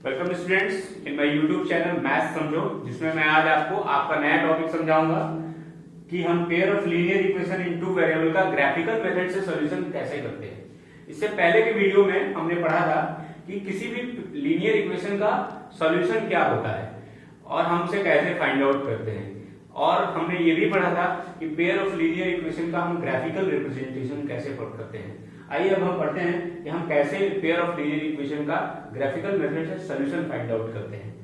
Welcome students in my YouTube channel maths समझो, जिसमें मैं आज आपको आपका नया टॉपिक समझाऊंगा कि हम pair of linear equation in two variable का ग्राफिकल मेथड से सॉल्यूशन कैसे करते हैं। इससे पहले के वीडियो में हमने पढ़ा था कि किसी भी लीनियर इक्वेशन का सॉल्यूशन क्या होता है और हम उसे कैसे फाइंड आउट करते हैं, और हमने ये भी पढ़ा था कि पेयर ऑफ लीनियर इक्वेशन का हम ग्राफिकल रिप्रेजेंटेशन कैसे करते हैं। आइए अब हम पढ़ते हैं कि हम कैसे पेयर ऑफ लीनियर इक्वेशन का ग्राफिकल मेथड से सॉल्यूशन फाइंड आउट करते हैं।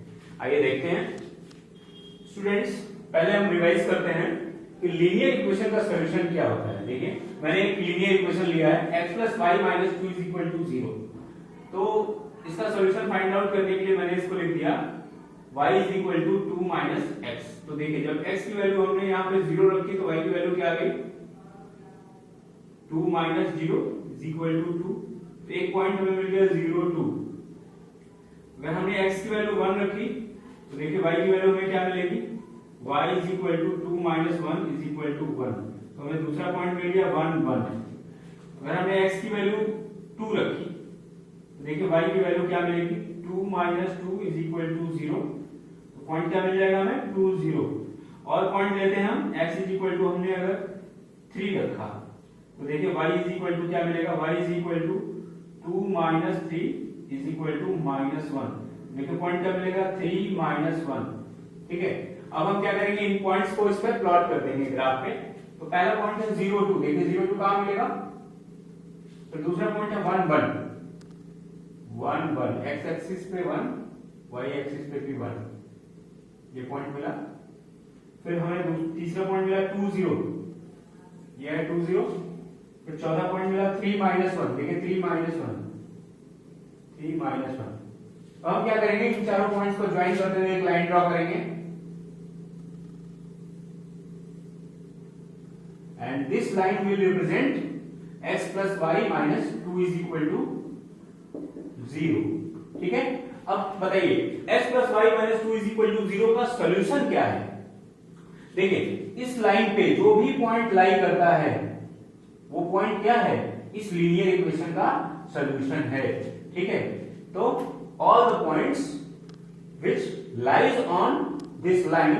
आइए देखते हैं स्टूडेंट्स, पहले हम रिवाइज करते हैं कि लीनियर इक्वेशन का सॉल्यूशन क्या होता है। देखिए, मैंने एक लीनियर इक्वेशन लिया है x + y - 2 = 0। तो इसका सॉल्यूशन फाइंड आउट करने के लिए मैंने इसको लिख दिया y = 2 - x। तो देखिए, जब x की वैल्यू हमने यहाँ पे 0 रखी तो y की वैल्यू क्या आ गई, 2 - 0 = 2। तो एक पॉइंट हमें मिल गया 0 2। अगर हमने x की वैल्यू 1 रखी तो देखिए y की वैल्यू हमें क्या मिलेगी, y = 2 - 1 = 1। तो हमें दूसरा पॉइंट मिल गया 1 1। अगर हमने x की वैल्यू 2 रखी तो देखिए y की वैल्यू क्या मिलेगी, 2 - 2 = 0। तो पॉइंट क्या मिल जाएगा हमें, 2 0। और पॉइंट लेते हैं हम x = हमने अगर 3 रखा तो देखिए y = क्या मिलेगा, y = 2 - 3 = -1। देखिए पॉइंट क्या मिलेगा, 3 - 1। ठीक है, अब हम क्या करेंगे, इन पॉइंट्स को इस पर प्लॉट कर देंगे ग्राफ पे। तो पहला पॉइंट है 0 2, देखिए 0 2 कहां मिलेगा, तो दूसरा पॉइंट है 1 1 1 1, x एक्सिस पे 1, y एक्सिस पे भी 1, ये पॉइंट मिला। फिर हमें तीसरा पॉइंट मिला 2 0, ये है 2 0। फिर चौथा पॉइंट मिला 3 - 1, देखिए 3 - 1 3 - 1। अब हम क्या करेंगे, इन चारों पॉइंट्स को ज्वाइन करते हुए एक लाइन ड्रॉ करेंगे, and this line will represent x + y - 2 = 0। ठीक है, अब बताइए x + y - 2 = 0 का सॉल्यूशन क्या है। देखिए, इस लाइन पे जो भी पॉइंट लाई करता है वो पॉइंट क्या है, इस लीनियर इक्वेशन का सॉल्यूशन है। ठीक है, तो all the points which lies on this line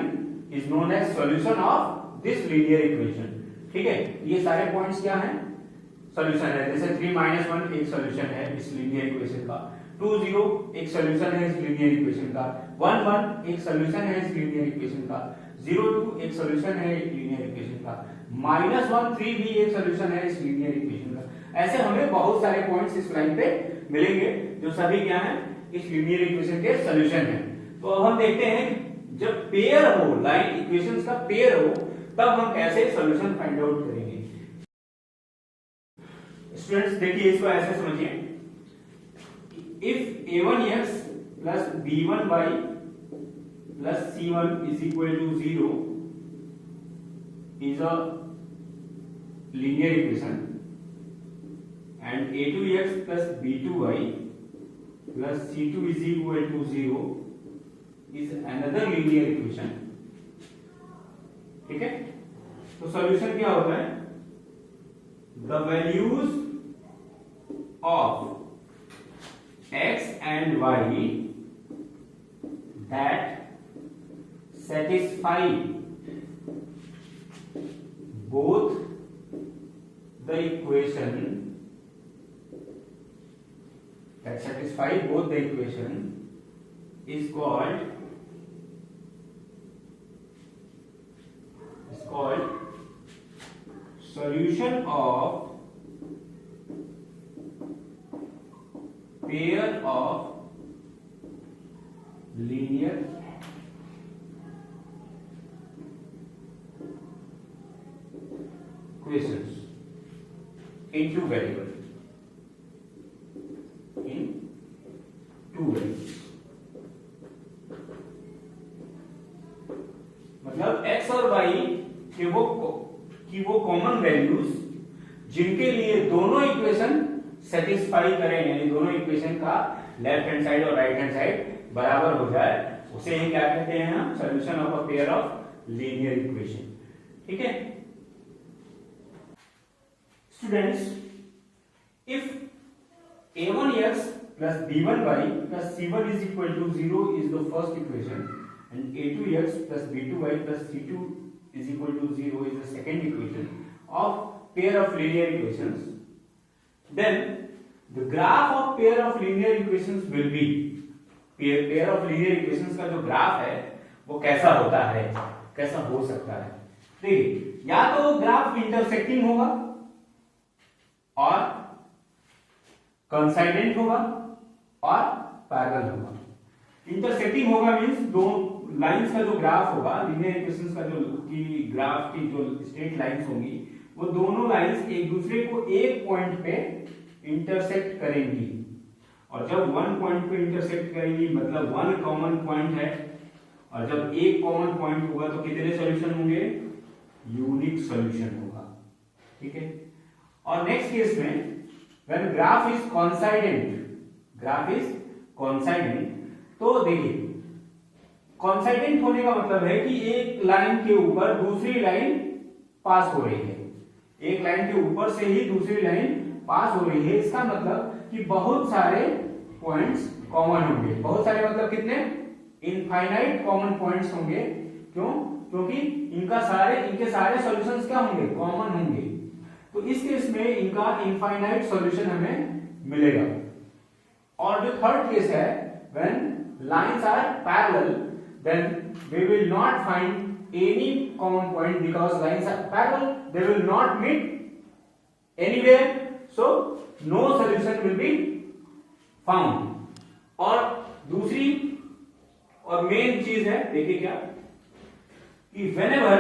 is known as solution of this linear equation. ठीक है, ये सारे पॉइंट्स क्या हैं, सॉल्यूशन है। जैसे 3 - 1 एक सॉल्यूशन है इस लीनियर इक्वेशन का, 2 0 एक सॉल्यूशन है इस लीनियर इक्वेशन का, 1 1 एक सॉल्यूशन है इस लीनियर इक्वेशन का, 0 2 एक सॉल्यूशन है इस लीनियर इक्वेशन का, -1 3 भी एक सॉल्यूशन है इस लीनियर इक्वेशन का। ऐसे हमें बहुत सारे पॉइंट्स इस लाइन पे मिलेंगे जो सभी क्या हैं, इस लीनियर इक्वेशन के सॉल्यूशन है। तो अब हम देखते हैं कि जब पेयर हो, लाइन इक्वेशंस का पेयर हो, तब हम कैसे सॉल्यूशन फाइंड आउट करेंगे। स्टूडेंट्स देखिए, इसको ऐसे समझिए, if a1x + b1y + c1 = 0 is a linear equation and a2x + b2y + c2 = 0 is another linear equation। ठीक है, तो सॉल्यूशन क्या होता है, the values of x and y that satisfy both the equation is called solution of pair of linear equations in two variables, मतलब x और y की वो कॉमन वैल्यूज जिनके लिए दोनों इक्वेशन सेटिस्फाई करें, यानी दोनों इक्वेशन का लेफ्ट हैंड साइड और राइट हैंड साइड बराबर हो जाए, उसे ही क्या कहते हैं हम, solution of a pair of linear equation. ठीक है students, if a1x plus b1y plus c1 is equal to 0 is the first equation, and a2x plus b2y plus c2 is equal to 0 is the second equation of pair of linear equations. Then the graph of pair of linear equations will be, pair of linear equations का जो graph है वो कैसा होता है, कैसा हो सकता है? देखिए, या तो ग्राफ इंटरसेक्टिंग होगा और कोइंसाइडेंट होगा और पैरेलल होगा। इंटरसेक्टिंग होगा मींस दो लाइंस का जो ग्राफ होगा, लीनियर इक्वेशंस का जो ग्राफ की जो स्ट्रेट लाइंस होंगी, वो दोनों लाइंस एक दूसरे को एक पॉइंट पे इंटरसेक्ट करेंगी, और जब वन पॉइंट पे इंटरसेक्ट करेंगी मतलब वन कॉमन पॉइंट है, और जब एक कॉमन पॉइंट होगा तो कितने सॉल्यूशन होंगे? यूनिक सॉल्यूशन होगा। ठीक है। और नेक्स्ट केस में व्हेन ग्राफ इज कोइंसाइडेंट, तो देखिए कोइंसाइडेंट होने का मतलब है कि एक लाइन के ऊपर दूसरी लाइन पास हो रही है, एक लाइन के ऊपर से ही दूसरी लाइन पास हो रही है। इसका मतलब कि बहुत सारे पॉइंट्स कॉमन होंगे, बहुत सारे मतलब कितने? इनफाइनाइट कॉमन पॉइंट्स होंगे। क्यों? क्योंकि इनके सारे सॉल्यूशंस क्या होंगे? कॉमन होंगे। तो इस केस में इनका इनफाइनाइट सॉल्यूशन हमें मिलेगा। और जो थर्ड केस है, when lines are parallel, then we will not find any common point because lines are parallel, they will not meet anywhere, so no solution will be found. और दूसरी और main चीज है, देखिए क्या, कि whenever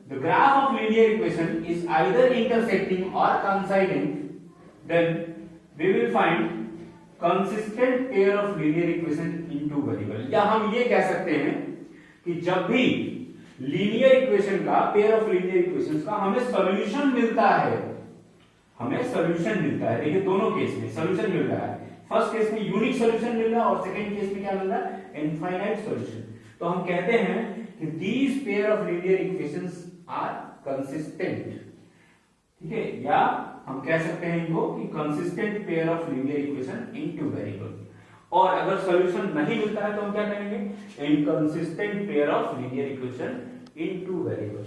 the graph of linear equation is either intersecting or coincident, then we will find consistent pair of linear equation into variable। या हम ये कह सकते हैं कि जब भी लीनियर इक्वेशन का, पेयर ऑफ लीनियर इक्वेशंस का हमें सॉल्यूशन मिलता है, देखिए दोनों केस में सॉल्यूशन मिल रहा है। फर्स्ट केस में यूनिक सॉल्यूशन मिल रहा है और सेकंड केस में क्या मिल रहा है? Infinite solution. तो हम कहते हैं कि these pair of linear equations are consistent. ठीक है, या हम कह सकते हैं इनको कि consistent pair of linear equation in two variable. और अगर सॉल्यूशन नहीं मिलता है तो हम क्या करेंगे? Inconsistent pair of linear equation in two variable.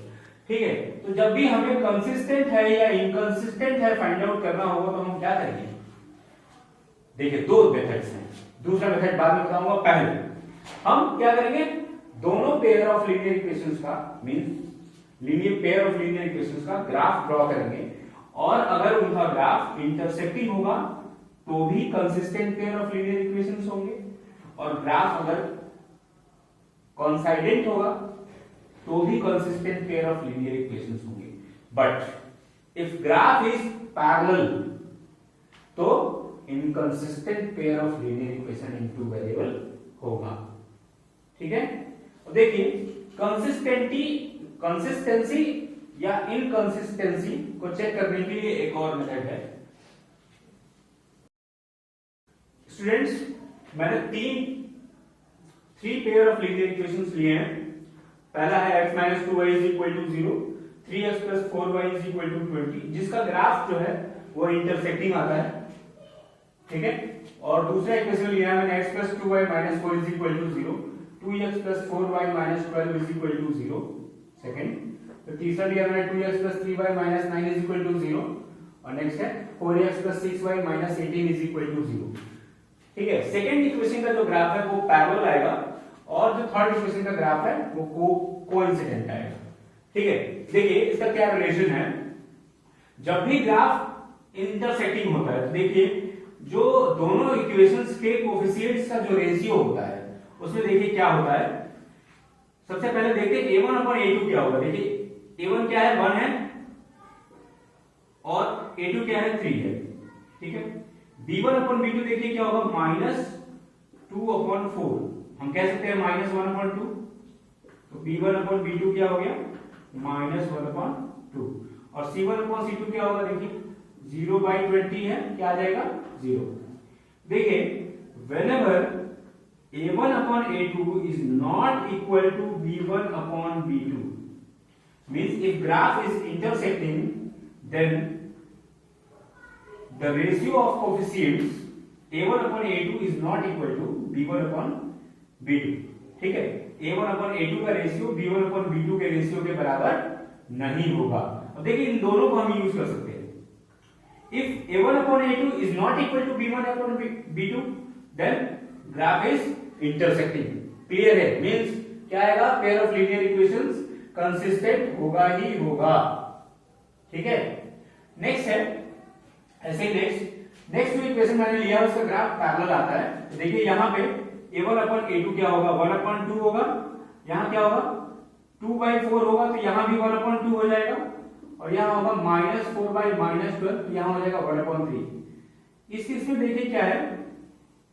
ठीक है, तो जब भी हमें कंसिस्टेंट है या इनकंसिस्टेंट है फाइंड आउट करना होगा तो हम क्या करेंगे? देखिए दो मेथड्स हैं, दूसरा मेथड बाद में बताऊंगा। पहले हम क्या करेंगे? दोनों पेयर ऑफ लीनियर इक्वेशंस का means pair of linear equations का ग्राफ ड्रॉ करेंगे, और अगर उनका ग्राफ इंटरसेक्टिंग होगा तो भी consistent pair of linear equations होंगे, और ग्राफ अगर कोइंसाइडेंट होगा तो भी consistent pair of linear equations होंगे। But if graph is parallel तो inconsistent pair of linear equation in two variable होगा। ठीक है, और देखिए कंसिस्टेंसी या इनकंसिस्टेंसी को चेक करने के लिए एक और मेथड है। स्टूडेंट्स, मैंने three pair of linear equations लिए हैं। पहला है x - 2y = 0, 3x + 4y = 20, जिसका ग्राफ जो है वो इंटरसेक्टिंग आता है। ठीक है, और दूसरा इक्वेशन लिया है मैंने x + 2y - 4 = 0, 2x + 4y - 12 = 0। Second, तो तीसरा लिया मैंने 2x + 3y - 9 = 0, और नेक्स्ट है 4x + 6y - 18 = 0। ठीक है, सेकंड इक्वेशन का जो ग्राफ है वो पैरेलल आएगा, और जो थर्ड इक्वेशन का ग्राफ है वो कोइंसिडेंट आएगा। ठीक है, देखिए इसका क्या रिलेशन है। जब भी ग्राफ इंटरसेक्टिंग होता है, देखिए जो दोनों इक्वेशंस के कोएफिशिएंट्स का जो रेशियो होता है उसमें देखिए क्या होता है। सबसे पहले देखते हैं a1/a2 क्या होगा। देखिए a1 क्या है? 1 है, और a2 क्या है? 3 है। ठीक है, b1/b2 देखिए क्या होगा? -2/4। हम कह सकते हैं -1/2, तो b1/b2 क्या हो गया? -1/2। और c1/c2 क्या होगा? देखिए 0/20 है, क्या आ जाएगा? 0। देखिए whenever a1/a2 is not equal to b1/b2 means if graph is intersecting, then the ratio of coefficients a1 upon a2 is not equal to b1 upon b2। ठीक है, a1 अपॉन a2 का रेशियो b1 अपॉन b2 के ratio के बराबर नहीं होगा। अब देखिए इन दोनों को हम यूज कर सकते हैं। If a1 upon a2 is not equal to b1 upon b2 then graph is intersecting. Clear है? मींस क्या आएगा, pair of linear equations consistent होगा ही होगा। ठीक है, नेक्स्ट है ऐसे ही नेक्स्ट जो इक्वेशन मैंने लिया उसका ग्राफ पैरेलल आता है। तो देखिए यहाँ पे a1 अपॉन a2 क्या होगा, 1 अपॉन 2 होगा। यहाँ क्या होगा, 2/4 होगा, तो यहाँ भी 1 अपॉन 2 हो जाएगा। और यहाँ होगा -4/-12, तो यहाँ हो जाएगा 1 अपॉन 3। इस केस में देखिए क्या है,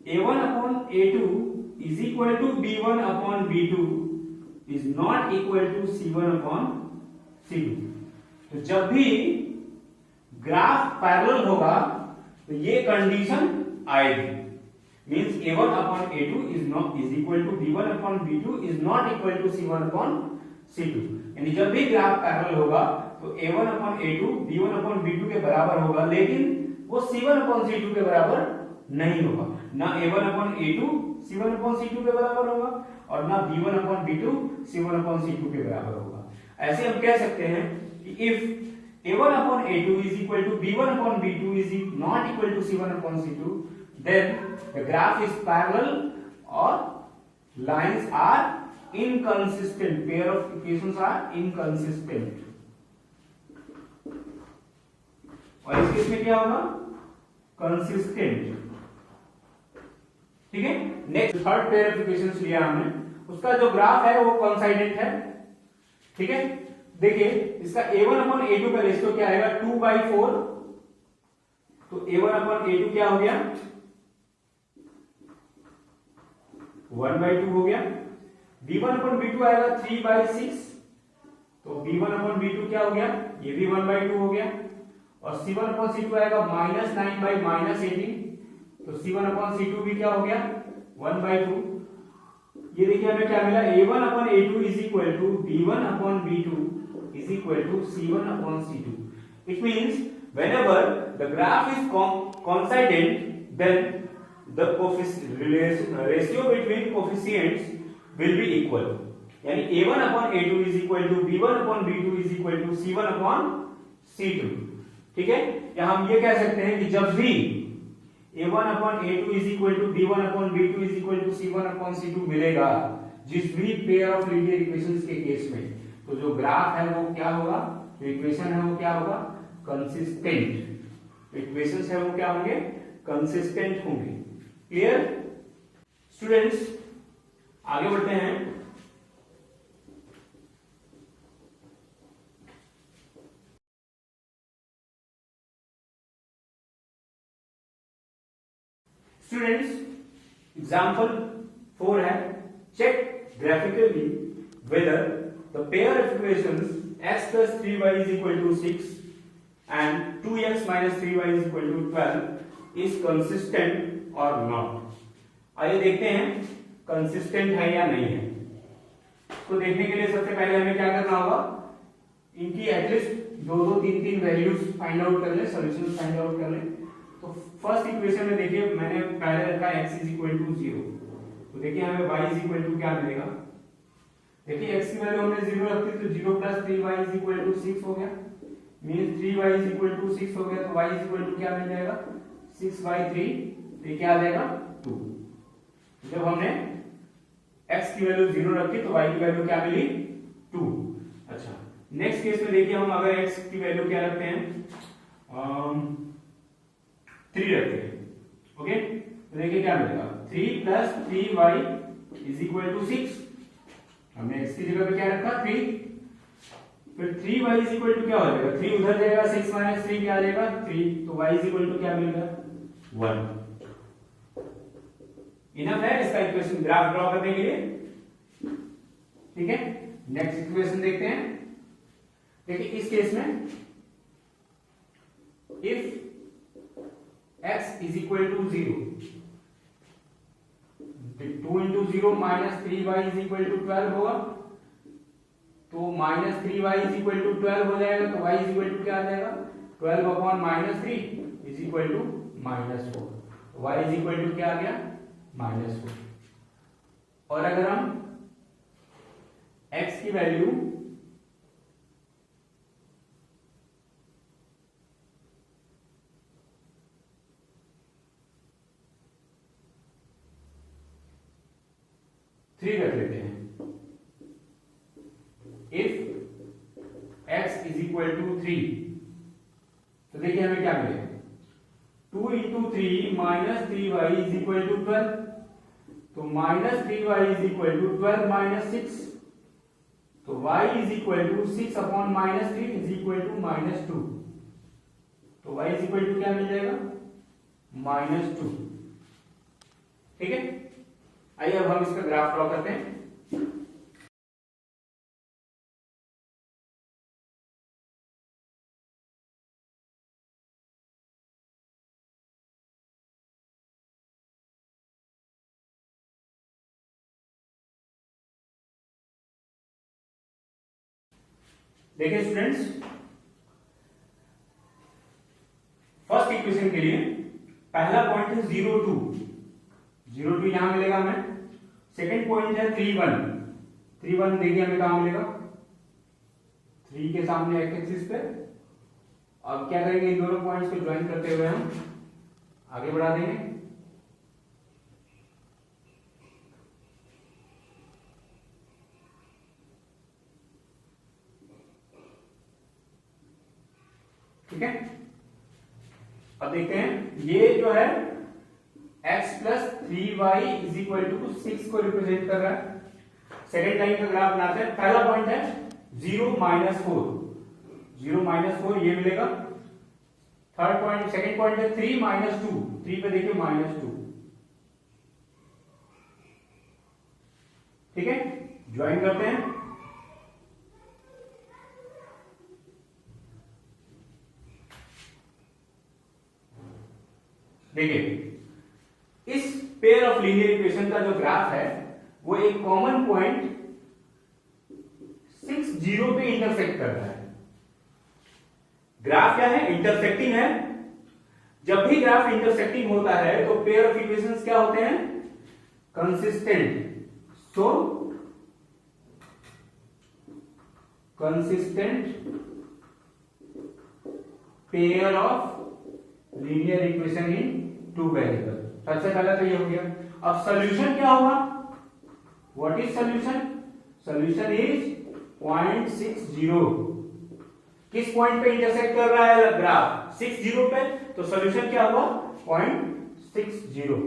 a1 upon a2 is equal to b1 upon b2 is not equal to c1 upon c2। तो जब भी ग्राफ पैरेलल होगा तो ये कंडीशन आएगी। Means a1 upon a2 is equal to b1 upon b2 is not equal to c1 upon c2। यानी जब भी ग्राफ पैरेलल होगा तो a1 upon a2 b1 upon b2 के बराबर होगा, लेकिन वो c1 अपॉन c2 के बराबर नहीं होगा। ना a1 upon a2 c1 upon c2 के बराबर होगा और ना b1 upon b2 c1 upon c2 के बराबर होगा। ऐसे हम कह सकते हैं कि if a1 upon a2 is equal to b1 upon b2 is not equal to c1 upon c2, then the graph is parallel or lines are inconsistent, pair of equations are inconsistent। और इस case में क्या होगा, consistent। ठीक है, next third pair of equations लिया हमने, उसका जो ग्राफ है वो कोइंसाइडेंट है। ठीक है, देखिए इसका a1 अपॉन a2 का रेशियो क्या आएगा, 2/4। तो a1 अपॉन a2 क्या हो गया, 1/2 हो गया। b1 अपॉन b2 आएगा 3/6। तो b1 अपॉन b2 क्या हो गया, ये भी 1/2 हो गया। और c1 अपॉन c2 आएगा -9/-18। तो c1 अपॉन c2 भी क्या हो गया, 1/2। ये देखिए हमें क्या मिला, a1 upon a2 is equal to b1 upon b2 is equal to c1 upon c2. It means whenever the graph is coincident, then the ratio between coefficients will be equal. यानी a1 upon a2 is equal to b1 upon b2 is equal to c1 upon c2। ठीक है, या हम ये कह सकते हैं कि जब भी a1 upon a2 is equal to b1 upon b2 is equal to c1 upon c2 मिलेगा जिस भी पेयर ऑफ लीनियर इक्वेशंस के केस में, तो जो ग्राफ है वो क्या होगा, जो इक्वेशन है वो क्या होगा, कंसिस्टेंट। इक्वेशंस है वो क्या होंगे, कंसिस्टेंट होंगे। क्लियर स्टूडेंट्स, आगे बढ़ते हैं। स्टूडेंट्स एग्जांपल 4 है, check graphically whether the pair of equations x plus 3y is equal to 6 and 2x minus 3y is equal to 12 is consistent or not। आइए देखते हैं कंसिस्टेंट है या नहीं है। तो देखने के लिए सबसे पहले हमें क्या करना होगा, इनकी एटलीस्ट 2-2, 3-3 वैल्यूज फाइंड आउट कर ले, सॉल्यूशंस फाइंड आउट कर ले। तो फर्स्ट इक्वेशन में देखिए मैंने पहले रखा x is equal to 0। तो देखिए हमें y is equal to क्या मिलेगा, देखिए x की वैल्यू हमने 0 रखी तो 0 plus 3y is equal to 6 हो गया। Means 3y is equal to 6 हो गया, तो y is equal to क्या मिल जाएगा, 6/3। तो ये क्या आ जाएगा, 2। जब हमने x की वैल्यू 0 रखी तो y की वैल्यू क्या मिली, 2। अच्छा, नेक्स्ट केस में देखिए हम अगर x की वैल्यू क्या रखते हैं, 3 रखते हैं। ओके, तो देखिए क्या मिलेगा, 3 plus 3y is equal to 6। हमने x की जगह पे क्या रखा, 3। फिर 3y इज इक्वल टू क्या हो जाएगा, 3 उधर जाएगा, 6 माइनस 3 क्या आ जाएगा, 3। तो y इज इक्वल टू क्या मिलेगा, 1। इनफ है इसका इक्वेशन ग्राफ ड्रॉ करने के लिए। ठीक है, नेक्स्ट इक्वेशन देखते हैं। देखिए इस केस में if x is equal to 0, 2 into 0 minus 3y is equal to 12 होगा। तो minus 3y is equal to 12 हो जाएगा, तो y इज इक्वल टू क्या आ जाएगा, 12 upon -3 is equal to -4। y is equal to क्या आ गया -4। और अगर हम x की वैल्यू थ्री रख लेते हैं, if x is equal to 3, तो देखिए हमें क्या मिलेगा 2 into 3 minus 3y is equal to 12, तो minus 3y is equal to 12 minus 6, तो y is equal to 6 upon minus 3 is equal to -2, तो y इज इक्वल टू क्या मिल जाएगा -2। ठीक है, आइए अब हम इसका ग्राफ ड्रॉ करते हैं। देखिए स्टूडेंट्स, फर्स्ट इक्वेशन के लिए पहला पॉइंट है 0 2 यहां मिलेगा हमें। सेकंड पॉइंट है 3 1 देखिए हमें कहां मिलेगा 3 के सामने एक्स एक्सिस पे। अब क्या करेंगे, इन दोनों पॉइंट्स को ज्वाइन करते हुए हम आगे बढ़ा देंगे। ठीक है, अब देखते हैं ये जो है x plus 3y is equal to 6 को रिप्रेजेंट कर रहा है। सेकेंड लाइन का ग्राफ बनाते हैं। पहला पॉइंट है 0 -4 ये मिलेगा। थर्ड पॉइंट, सेकेंड पॉइंट है 3 -2, 3 पे देखिए -2। ठीक है, ज्वाइन करते हैं। देखिए इस पेयर ऑफ लीनियर इक्वेशन का जो ग्राफ है वो एक कॉमन पॉइंट 6 0 पे इंटरसेक्ट कर रहा है। ग्राफ क्या है, इंटरसेक्टिंग है। जब भी ग्राफ इंटरसेक्टिंग होता है तो पेयर ऑफ इक्वेशंस क्या होते हैं, consistent. So consistent pair of linear equation in 2 variable. सबसे पहले तो ये हो गया। अब सॉल्यूशन क्या होगा, what is solution, solution is 0.60। किस पॉइंट पे इंटरसेक्ट कर रहा है ग्राफ, 60 पे, तो सॉल्यूशन क्या हुआ 0.60।